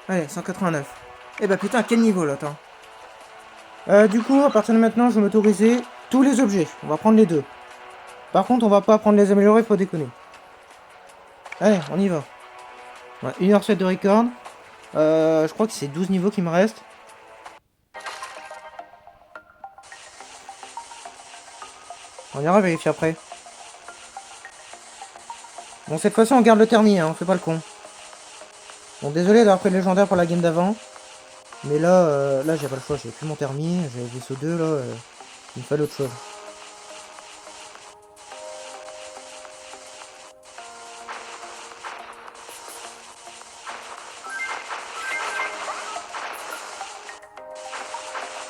Allez, 189. Eh bah putain, quel niveau là, attends. Du coup, à partir de maintenant, je vais m'autoriser tous les objets. On va prendre les deux. Par contre, on va pas prendre les améliorés, faut déconner. Allez, on y va. Ouais, 1h07 de record. Je crois que c'est 12 niveaux qui me restent. On ira vérifier après. Bon, cette fois-ci, on garde le thermi, hein, on fait pas le con. Bon, désolé d'avoir pris le légendaire pour la game d'avant. Mais là, là j'ai pas le choix, j'ai plus mon thermi, j'ai vaisseau 2 là, il me fallait autre chose.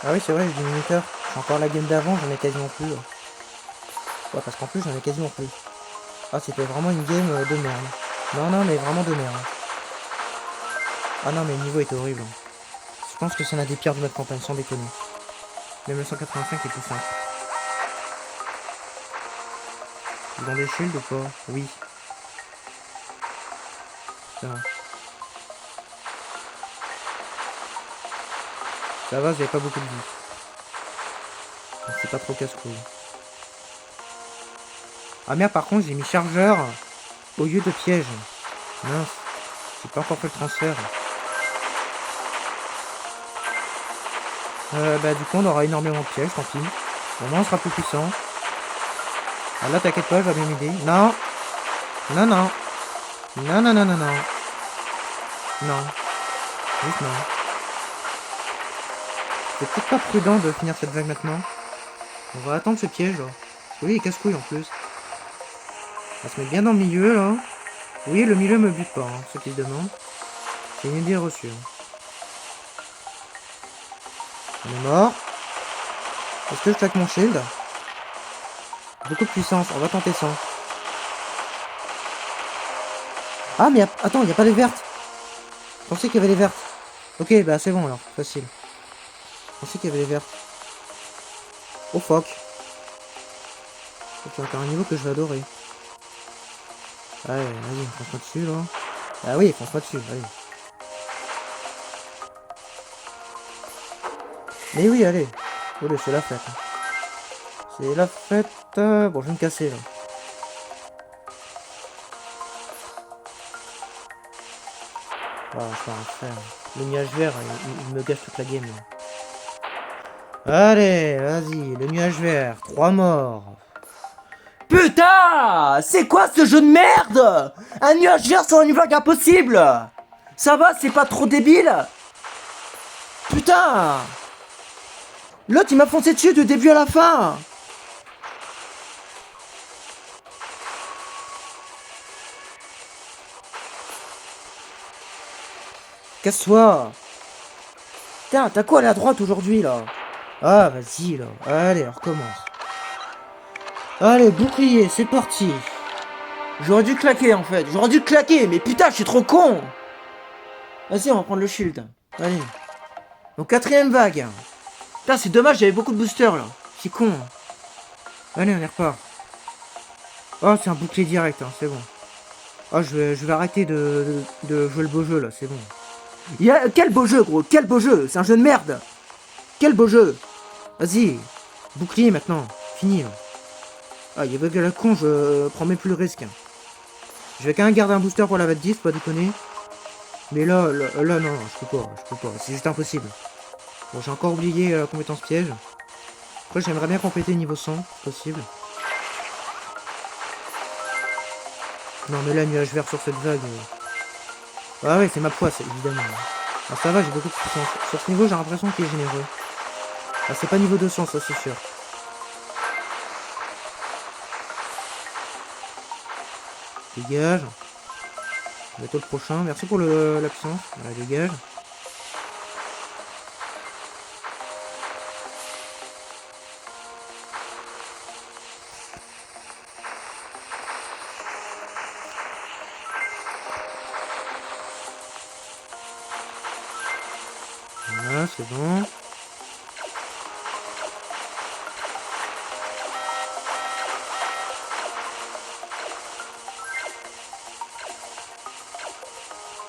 Ah oui, c'est vrai, j'ai du minuteur. J'ai encore la game d'avant, j'en ai quasiment plus. Ouais, parce qu'en plus, j'en ai quasiment plus. Ah, c'était vraiment une game de merde. Non, non, mais vraiment de merde. Ah non, mais le niveau était horrible. Je pense que c'est l'un des pires de notre campagne, sans déconner. Même le 185 est plus simple. Ils ont des shields ou pas? Oui. Ça va. Ça va, j'avais pas beaucoup de vie. C'est pas trop casse-couille. Ah merde, par contre, j'ai mis chargeur au lieu de piège. Mince. J'ai pas encore fait le transfert. Bah du coup on aura énormément de pièges, tant pis. Au moins on sera plus puissant. Ah là t'inquiète pas, je vais bien m'aider. Non. Non, non. Non, non, non, non, non. Non. Juste non. C'est peut-être pas prudent de finir cette vague maintenant. On va attendre ce piège là. Oui, il est casse-couille en plus. On va se mettre bien dans le milieu là. Oui, le milieu me bute pas, hein, ceux qui se demandent. C'est une idée reçue. On est mort. Est-ce que je claque mon shield? Beaucoup de puissance, on va tenter ça. Ah mais attends, il n'y a pas les vertes. Je pensais qu'il y avait les vertes. Ok, bah c'est bon alors, facile. Je pensais qu'il y avait les vertes. Oh fuck. Ok, encore un niveau que je vais adorer. Allez, vas-y, fonce-moi dessus là. Ah oui, fonce-moi dessus, allez. Mais oui, allez. Allez, c'est la fête. C'est la fête. Bon, je vais me casser là. Ah, ça va faire. Le nuage vert, il me gâche toute la game là. Allez, vas-y, le nuage vert. 3 morts. Putain! C'est quoi ce jeu de merde? Un nuage vert sur une vague impossible! Ça va, c'est pas trop débile? Putain! L'autre il m'a foncé dessus du début à la fin! Casse-toi. Putain, t'as quoi à la droite aujourd'hui là? Ah, vas-y là. Allez, on recommence. Allez, bouclier, c'est parti. J'aurais dû claquer en fait, j'aurais dû claquer, mais putain, je suis trop con! Vas-y, on va prendre le shield. Allez. Donc, quatrième vague. Putain, c'est dommage, j'avais beaucoup de boosters là. C'est con. Allez, on y repart. Oh, c'est un bouclier direct, hein, c'est bon. Oh, je vais arrêter de jouer le beau jeu là, c'est bon. Quel beau jeu, gros, quel beau jeu! C'est un jeu de merde! Quel beau jeu! Vas-y, bouclier maintenant. Fini là. Ah, il y avait que la con, je prends même plus le risque. Je vais quand même garder un booster pour la vague 10, pas déconner. Mais là, non, je peux pas. C'est juste impossible. Bon, j'ai encore oublié la compétence piège. Après, j'aimerais bien compléter niveau 100, si possible. Non, mais là, nuage vert sur cette vague. Ah ouais, c'est ma poisse, évidemment. Ah, ça va, j'ai beaucoup de puissance. Sur ce niveau, j'ai l'impression qu'il est généreux. Ah, c'est pas niveau 200, ça, c'est sûr. Dégage. Bientôt le prochain. Merci pour la puissance. Voilà, dégage. Voilà, c'est bon.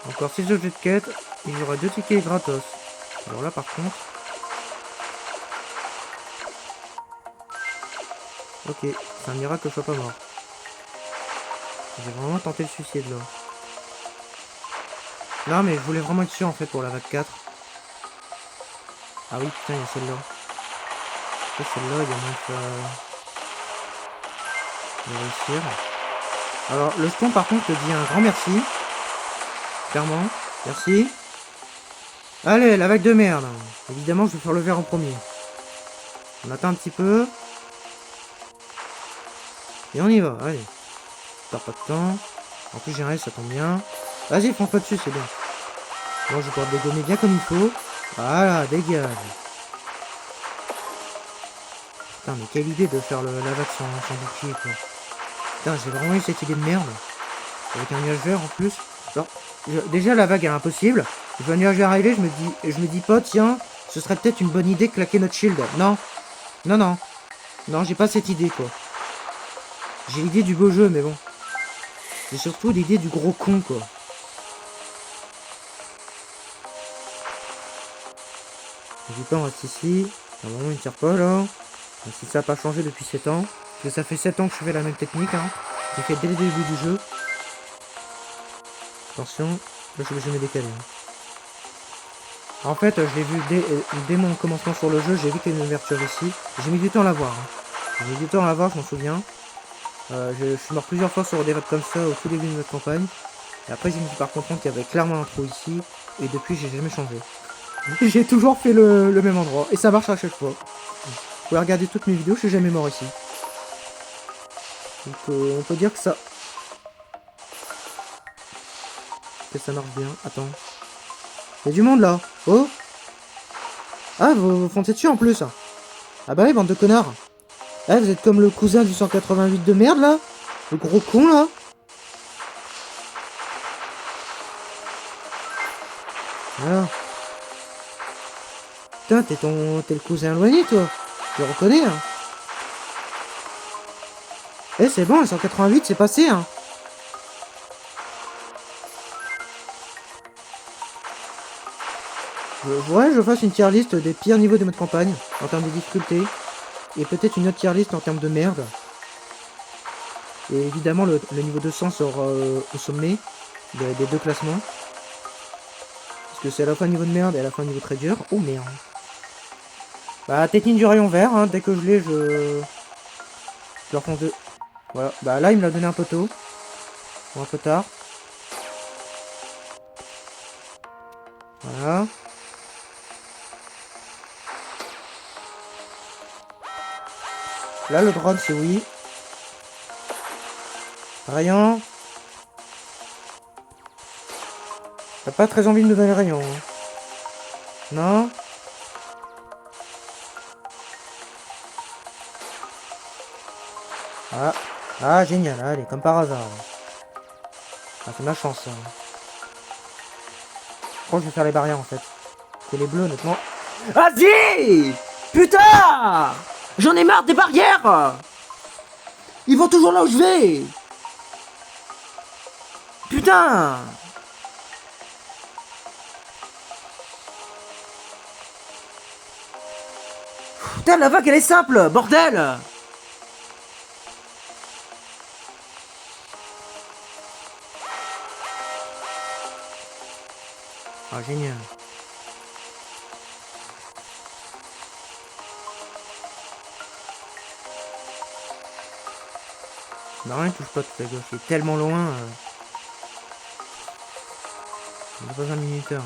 Donc Encore 6 objets de quête. Et j'aurai 2 tickets gratos. Alors là, par contre... Ok, c'est un miracle que je sois pas mort. J'ai vraiment tenté le suicide, là. Non, mais je voulais vraiment être sûr, en fait, pour la vague 4. Ah oui, putain, il y a celle-là. Et celle-là, il y a moins de réussir. Alors, le jeton, par contre, te dit un grand merci. Clairement. Merci. Allez, la vague de merde. Évidemment, je vais faire le vert en premier. On attend un petit peu. Et on y va, allez. Perds pas de temps. En plus, j'ai un reste, ça tombe bien. Vas-y, fonce pas dessus, c'est bien. Bon, je vais pouvoir dégommer bien comme il faut. Voilà, dégage. Putain, mais quelle idée de faire la vague sans bouclier, quoi. Putain, j'ai vraiment eu cette idée de merde. Avec un nuage vert en plus. Alors, déjà, la vague est impossible. Je vois un nuage vert arriver, je me dis pas, tiens, ce serait peut-être une bonne idée de claquer notre shield. Non. Non, non. Non, j'ai pas cette idée, quoi. J'ai l'idée du beau jeu, mais bon. J'ai surtout l'idée du gros con, quoi. Du temps, on reste ici. Normalement, il ne tire pas, là. Même si ça n'a pas changé depuis 7 ans. Parce que ça fait 7 ans que je fais la même technique, hein. J'ai fait dès le début du jeu. Attention. Là, je suis obligé de me décaler. Hein. En fait, je l'ai vu dès mon commencement sur le jeu. J'ai vu qu'il y avait une ouverture ici. J'ai mis du temps à la voir. Hein. J'ai mis du temps à la voir, je m'en souviens. Je suis mort plusieurs fois sur des raids comme ça au tout début de notre campagne. Et après, j'ai mis par contre compte qu'il y avait clairement un trou ici. Et depuis, j'ai jamais changé. J'ai toujours fait le même endroit. Et ça marche à chaque fois. Vous pouvez regarder toutes mes vidéos, je suis jamais mort ici. Donc on peut dire que ça... Que ça marche bien. Attends. Il y a du monde là. Oh. Ah, vous foncez dessus en plus. Ah bah oui, bande de connards. Ah, vous êtes comme le cousin du 188 de merde là. Le gros con là. Voilà. Putain, t'es le cousin éloigné toi. Je le reconnais hein. Eh c'est bon, le 188 c'est passé hein. Ouais, je fasse une tier list des pires niveaux de notre campagne en termes de difficulté. Et peut-être une autre tier list en termes de merde. Et évidemment le niveau 200 sera au sommet des deux classements. Parce que c'est à la fois niveau de merde et à la fois niveau très dur. Oh merde. Bah technique du rayon vert, hein. Dès que je l'ai, je leur fonce deux. Voilà, bah là il me l'a donné un peu tôt. Ou un peu tard. Voilà. Là le drone c'est oui. Rayon. T'as pas très envie de me donner rayon. Hein. Non. Ah. Ah génial, allez, comme par hasard. Ah c'est ma chance. Hein. Je crois que je vais faire les barrières en fait. C'est les bleus honnêtement. Vas-y. Putain. J'en ai marre des barrières. Ils vont toujours là où je vais. Putain. Putain, la vague elle est simple, bordel. Ah génial. Non, il touche pas tout à gauche, il est tellement loin. Il est pas un minuteur.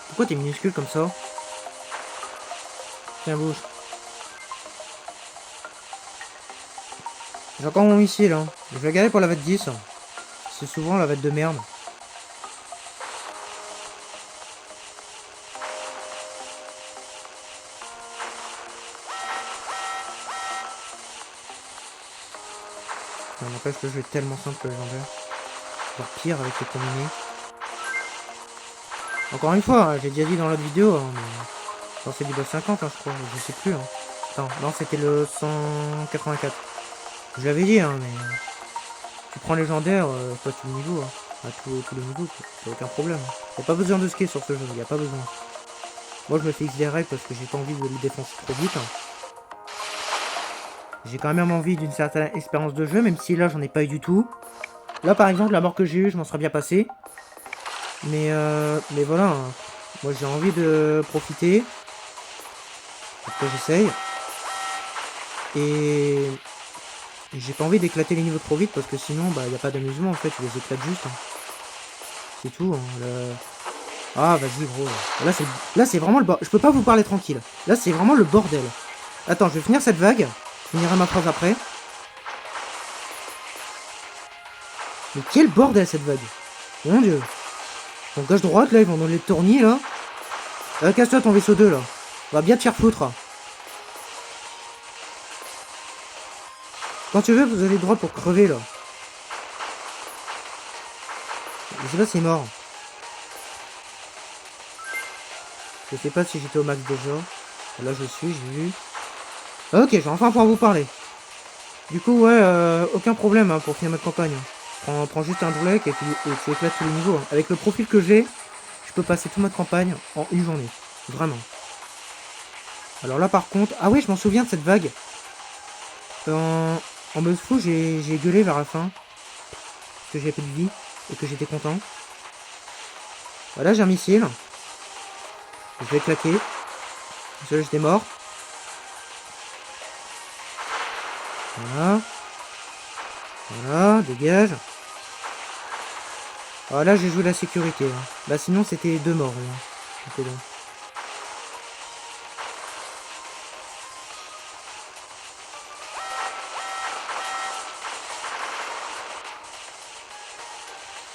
Pourquoi t'es minuscule comme ça? Tiens, bouge. J'ai encore mon missile, hein. Je vais garder pour la vague 10. C'est souvent la vague de merde. Ça n'empêche que le jeu est tellement simple que légendaire. Voire pire avec les combinés. Encore une fois, hein, j'ai déjà dit dans l'autre vidéo, hein, mais... c'est du boss 50, hein, je crois, je sais plus. Hein. Attends, non, c'était le 184. Je l'avais dit, hein, mais... Tu prends légendaire, pas tout le niveau, hein. À tous les niveaux, quoi. Y'a aucun problème. Y'a pas besoin de skill sur ce jeu, y'a pas besoin. Moi, je me fais XD règles parce que j'ai pas envie de le défoncer trop vite, hein. J'ai quand même envie d'une certaine expérience de jeu, même si là, j'en ai pas eu du tout. Là, par exemple, la mort que j'ai eue, je m'en serais bien passé. Mais voilà, hein. Moi, j'ai envie de profiter. Donc là, j'essaye. Et j'ai pas envie d'éclater les niveaux trop vite parce que sinon, bah, y a pas d'amusement en fait, tu les éclates juste, hein. C'est tout, hein. Ah, vas-y, gros. Là, c'est vraiment le bordel. Je peux pas vous parler tranquille. Là, c'est vraiment le bordel. Attends, je vais finir cette vague. Je finirai ma phrase après. Mais quel bordel cette vague. Mon dieu. Donc gauche droite, là, ils vont dans les tournis, là. Casse-toi ton vaisseau 2, là. On va bien te faire foutre. Quand tu veux, vous avez le droit pour crever, là. Je sais pas si c'est mort. Je sais pas si j'étais au max déjà. Là, je suis, j'ai vu. Ok, je vais enfin pouvoir vous parler. Du coup, ouais, aucun problème hein, pour finir notre campagne. Prends juste un Drulek et tu éclates tous les niveaux. Hein. Avec le profil que j'ai, je peux passer toute ma campagne en une journée. Vraiment. Alors là, par contre... Ah ouais, je m'en souviens de cette vague. En mode fou, j'ai gueulé vers la fin. Parce que j'avais pas de vie et que j'étais content. Voilà, j'ai un missile. Je vais claquer. Celui-là, j'étais mort. Voilà. Voilà, dégage. Ah là, j'ai joué la sécurité. Hein. Bah sinon, c'était 2 morts. Là. C'était bon.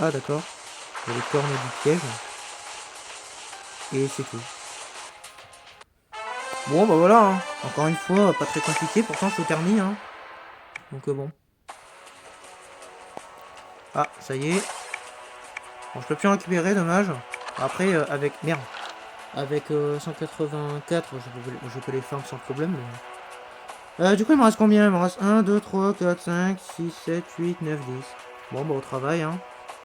Ah d'accord. Il y a les cornes du piège. Et c'est tout. Bon bah voilà. Hein. Encore une fois, pas très compliqué. Pourtant, je suis au permis. Hein. Donc bon. Ah, ça y est. Bon, je peux plus en récupérer, dommage. Après, avec... Merde. Avec 184, je peux les farm sans problème. Mais... du coup, il me reste combien? Il me reste 1, 2, 3, 4, 5, 6, 7, 8, 9, 10. Bon, bah au travail, hein.